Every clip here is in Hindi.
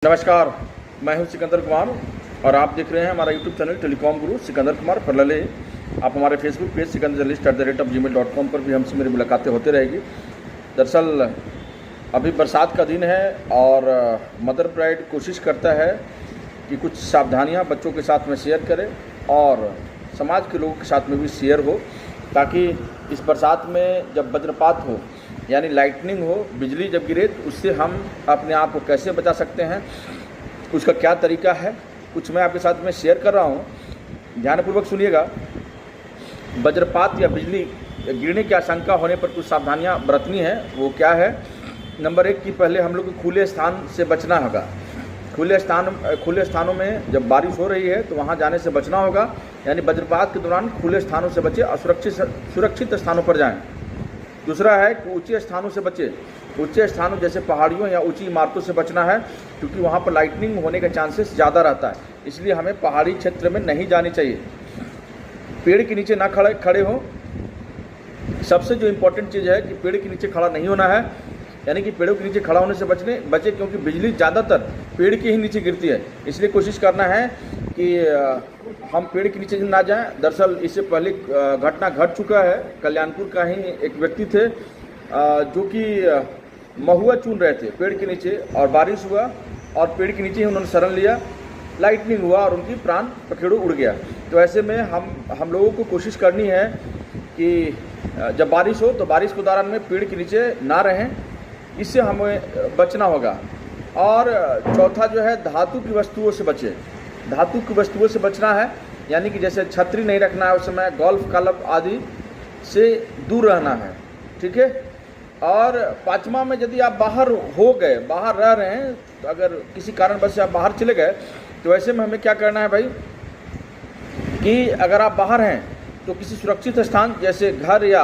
नमस्कार, मैं हूं सिकंदर कुमार और आप देख रहे हैं हमारा यूट्यूब चैनल टेलीकॉम गुरु सिकंदर कुमार परलले। आप हमारे फेसबुक पेज sikandarjournalist@gmail.com पर भी हमसे मेरी मुलाकातें होती रहेगी। दरअसल अभी बरसात का दिन है और मदर प्राइड कोशिश करता है कि कुछ सावधानियां बच्चों के साथ में शेयर करें और समाज के लोगों के साथ में भी शेयर हो, ताकि इस बरसात में जब वज्रपात हो यानी लाइटनिंग हो, बिजली जब गिरे तो उससे हम अपने आप को कैसे बचा सकते हैं, उसका क्या तरीका है, कुछ मैं आपके साथ में शेयर कर रहा हूँ। ध्यानपूर्वक सुनिएगा। वज्रपात या बिजली गिरने की आशंका होने पर कुछ सावधानियाँ बरतनी है। वो क्या है? नंबर 1 कि पहले हम लोग को खुले स्थान से बचना होगा। खुले स्थानों में जब बारिश हो रही है तो वहाँ जाने से बचना होगा, यानी वज्रपात के दौरान खुले स्थानों से बचें और सुरक्षित स्थानों पर जाएं। दूसरा है कि ऊंचे स्थानों से बचें। ऊंचे स्थानों जैसे पहाड़ियों या ऊंची इमारतों से बचना है, क्योंकि वहाँ पर लाइटनिंग होने का चांसेस ज़्यादा रहता है, इसलिए हमें पहाड़ी क्षेत्र में नहीं जानी चाहिए। पेड़ के नीचे ना खड़े हों। सबसे जो इम्पोर्टेंट चीज़ है कि पेड़ के नीचे खड़ा नहीं होना है, यानी कि पेड़ों के नीचे खड़ा होने से बचे, क्योंकि बिजली ज़्यादातर पेड़ के ही नीचे गिरती है, इसलिए कोशिश करना है कि हम पेड़ के नीचे ना जाएं। दरअसल इससे पहले घटना घट चुका है। कल्याणपुर का ही एक व्यक्ति थे जो कि महुआ चुन रहे थे पेड़ के नीचे, और बारिश हुआ और पेड़ के नीचे ही उन्होंने शरण लिया, लाइटनिंग हुआ और उनकी प्राण पखेरु उड़ गया। तो ऐसे में हम लोगों को कोशिश करनी है कि जब बारिश हो तो बारिश के दौरान में पेड़ के नीचे ना रहें, इससे हमें बचना होगा। और चौथा जो है, धातु की वस्तुओं से बचें। धातु की वस्तुओं से बचना है, यानी कि जैसे छतरी नहीं रखना है उस समय, गोल्फ क्लब आदि से दूर रहना है, ठीक है। और पाँचवा में, यदि आप बाहर रह रहे हैं, तो अगर किसी कारणवश आप बाहर चले गए तो ऐसे में हमें क्या करना है भाई, कि अगर आप बाहर हैं तो किसी सुरक्षित स्थान जैसे घर या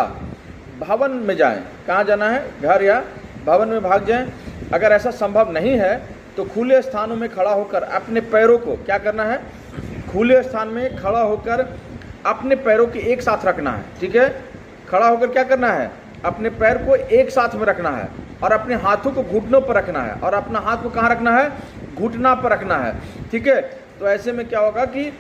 भवन में जाएं। कहाँ जाना है? घर या भवन में भाग जाएं। अगर ऐसा संभव नहीं है तो खुले स्थानों में खड़ा होकर अपने पैरों को क्या करना है? खुले स्थान में खड़ा होकर अपने पैरों के एक साथ रखना है, ठीक है। खड़ा होकर क्या करना है? अपने पैर को एक साथ में रखना है और अपने हाथों को घुटनों पर रखना है, और अपना हाथ को कहाँ रखना है? घुटना पर रखना है, ठीक है। तो ऐसे में क्या होगा कि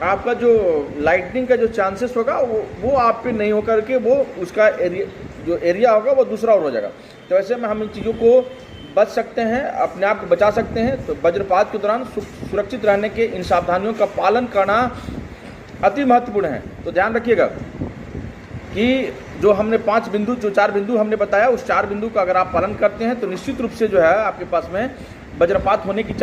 आपका जो लाइटनिंग का जो चांसेस होगा वो आप पे नहीं होकर के वो उसका एरिया होगा वो दूसरा और हो जाएगा। तो ऐसे में हम इन चीज़ों को बच सकते हैं, अपने आप को बचा सकते हैं। तो वज्रपात के दौरान सुरक्षित रहने के इन सावधानियों का पालन करना अति महत्वपूर्ण है। तो ध्यान रखिएगा कि जो 4 बिंदु हमने बताया, उस 4 बिंदु का अगर आप पालन करते हैं तो निश्चित रूप से जो है आपके पास में वज्रपात होने की